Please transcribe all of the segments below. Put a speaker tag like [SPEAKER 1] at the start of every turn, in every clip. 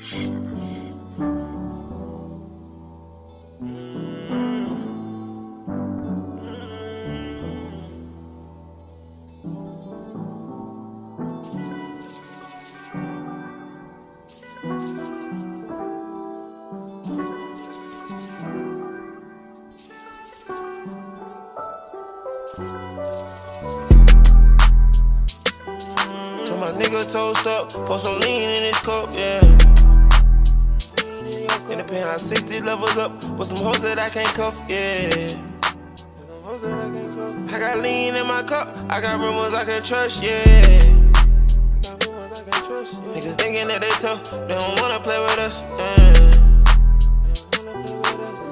[SPEAKER 1] My nigga toast up, pour some lean in his cup, yeah. In the penthouse, 60 levels up, with some hoes that I can't cuff, yeah. I got lean in my cup, I got rumors I can trust, yeah. Niggas thinking that they tough, they don't wanna play with us, yeah.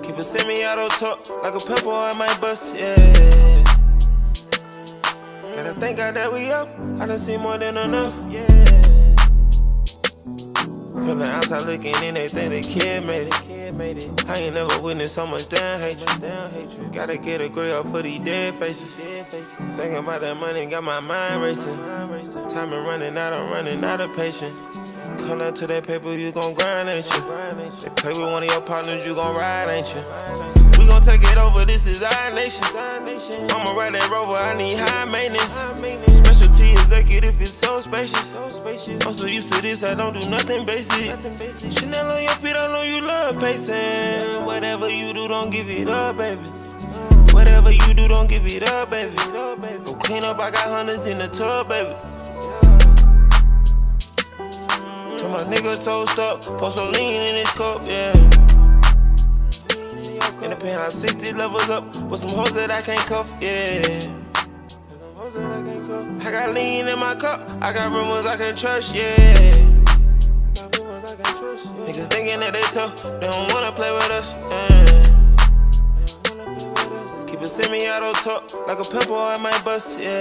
[SPEAKER 1] Keep a semi-auto tuck, like a pimple I might bust, yeah. Gotta thank God that we up, I done seen more than enough, yeah. From the outside looking in, they think the kid made it. I ain't never witnessed so much damn hatred. Gotta get a grip for these dead faces. Thinking about that money, got my mind racing. Time is running out, I'm running out of patience. Come down to that paper, you gon' grind, ain't you? They play with one of your partners, you gon' ride, ain't you? We gon' take it over, this is our nation. I'ma ride that rover, I need high maintenance. Specialty executive, it's so spacious. I'm so used to this, I don't do nothing basic. Chanel on your feet, I know you love pacing. Whatever you do, don't give it up, baby. Whatever you do, don't give it up, baby. Go clean up, I got hundreds in the tub, baby. Till my nigga toast up, pour some lean in his cup, yeah. In the penthouse, 60 levels up, with some hoes that I can't cuff, yeah. I got lean in my cup, I got rumors I can trust, yeah. Niggas thinking that they tough, they don't wanna play with us, yeah. Keep a semi-auto tuck, like a pimple I might bust, yeah.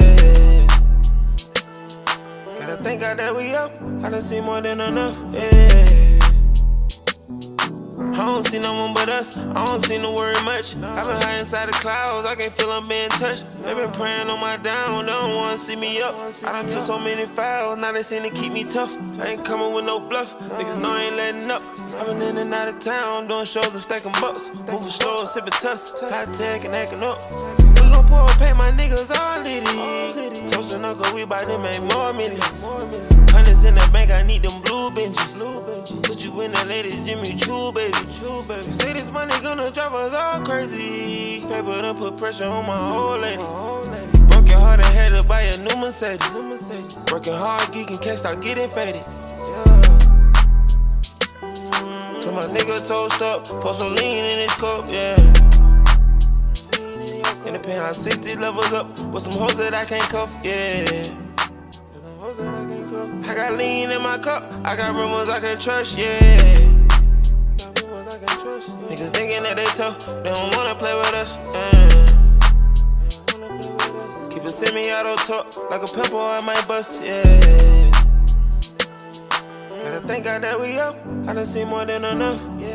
[SPEAKER 1] Gotta thank God that we up, I done seen more than enough, yeah. I don't see no one but us, I don't see no worry much. I been high inside the clouds, I can feel I'm being touched. They been praying on my down, they don't wanna see me up. I done took so many files, now they seem to keep me tough. I ain't coming with no bluff, niggas know I ain't letting up. I been in and out of town, doing shows and stacking bucks. Moving slow, sipping tuss, high tech and acting up. We gon' pour and pay my niggas all litty. Toast and knuckle, we bout to make more millions. Hundreds in the bank, I need them blue benches. Put you in the latest Jimmy Choo, baby. Say this money gonna drive us all crazy. Paper done put pressure on my old lady. Broke your heart and had to buy a new Mercedes. Working hard, geeking, can't stop getting faded. Till my nigga toast up, pour some lean in his cup, yeah. In the penthouse, 60 levels up, with some hoes that I can't cuff, yeah. I got lean in my cup, I got rumors I can trust, yeah. Niggas thinking that they tough, they don't wanna play with us, yeah. Keep a semi-auto tuck, like a pimple I might bust, yeah. Gotta thank God that we up, I done seen more than enough, yeah.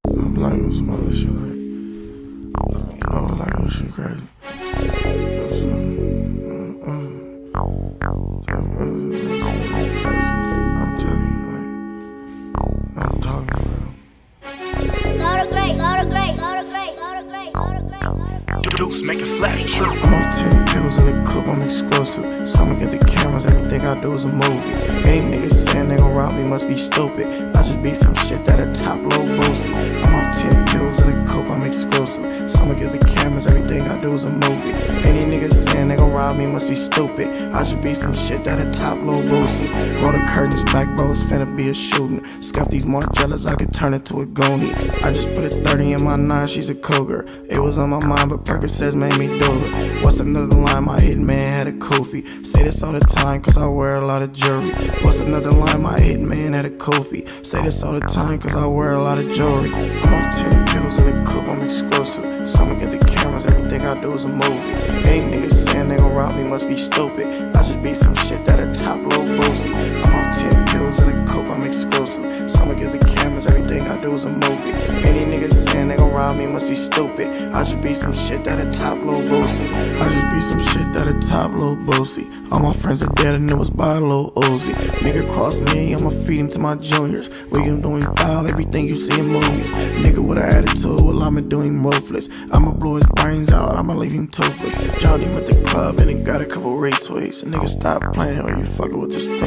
[SPEAKER 2] I'm like on some other shit, like, oh, like this shit crazy. I'm telling you, like, I'm talking about him.
[SPEAKER 3] Dukes make a slap true.
[SPEAKER 2] I'm off 10 pills in the coupe, I'm exclusive. Someone get the cameras, everything I do is a movie. Any niggas saying they gon' rob me must be stupid. I just be some shit that a top low boosted. I'm off 10 pills in the coupe, I'm exclusive. Someone get the cameras, everything I do is a movie. Any niggas saying they gon' rob me must be stupid. I should be some shit that a top low boosted. Roll the curtains back, bro, it's finna be a shooting. Scuff these Margellas, I could turn it to a goonie. I just put a 30 in my 9, she's a cougar. It was on my mind, but Percocets made me do it. What's another line? My hitman had a Kofi. Say this all the time, cause I wear a lot of jewelry. What's another line? My hitman had a Kofi. Say this all the time, cause I wear a lot of jewelry. I'm off 10 pills in the coupe, I'm exclusive. Someone get the cameras, everything I do is a movie. Any niggas saying they gon' rob me must be stupid. I just be some shit that a top must be stupid. I should be some shit that a top low bossy. I just be some shit that a top low bossy. All my friends are dead and it was by Lil Uzi. Nigga cross me, I'ma feed him to my juniors. We him doing foul, everything you see in movies. Nigga with an attitude, well I'ma do him ruthless. I'ma blow his brains out, I'ma leave him toothless. Johnny him at the club and he got a couple retweets. Nigga stop playing or you fucking with this thing.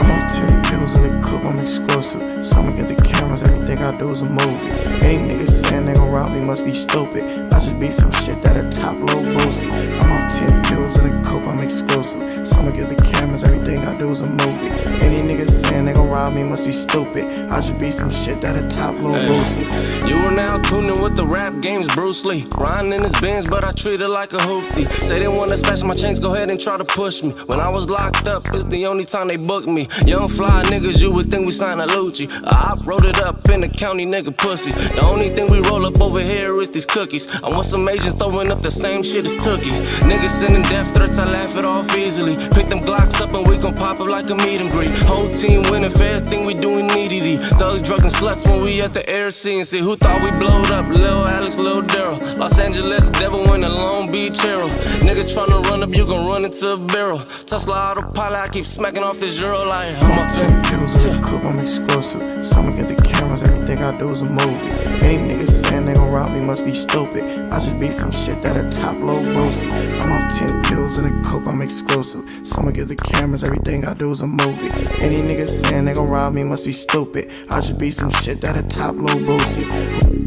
[SPEAKER 2] I'm off 10 pills in the coupe, I'm exclusive. Someone get the cameras, everything I do is a movie. Any niggas saying they gon' rob me must be stupid. I just be some shit that a top low bossy. I'm off 10 pills in the coupe, I'm exclusive. Someone get the cameras, everything I do is a movie. Any niggas saying they gon' rob me must be stupid. I should be some shit that a top low bossy.
[SPEAKER 4] You are now tuning with the rap games, Bruce Lee. Riding in his Benz, but I treat it like a hoopty. Say they wanna snatch my chains, go ahead and try to push me. When I was locked up, it's the only time they booked me. Young fly niggas, you would think we signed a Lucci. I wrote it up in the county, nigga pussy. The only thing we roll up over here is these cookies. I want some Asians throwing up the same shit as Tookie. Niggas sending death threats, I laugh it off easily. Pick them Glocks up and we gon' pop up like a meet and greet. Whole team winning fast, think we doing needy. Thugs, drugs, and sluts when we at the air scene. See who thought we blowed up? Lil Alex, Lil Daryl. Los Angeles devil in a Long Beach hero. Niggas tryna run up, you gon' run into a barrel. Tesla autopilot, I keep smacking off this Euro like I'm
[SPEAKER 2] off 10 pills in the coupe, I'm exclusive. Someone get the cameras, everything I do is a movie. Any niggas saying they gon' rob me must be stupid. I just be some shit that a top low bossy. I'm off 10 pills in the coupe, I'm exclusive. Someone get the cameras, everything I do is a movie. Any niggas saying they gon' rob me must be stupid. I should be some shit that a top low bossy.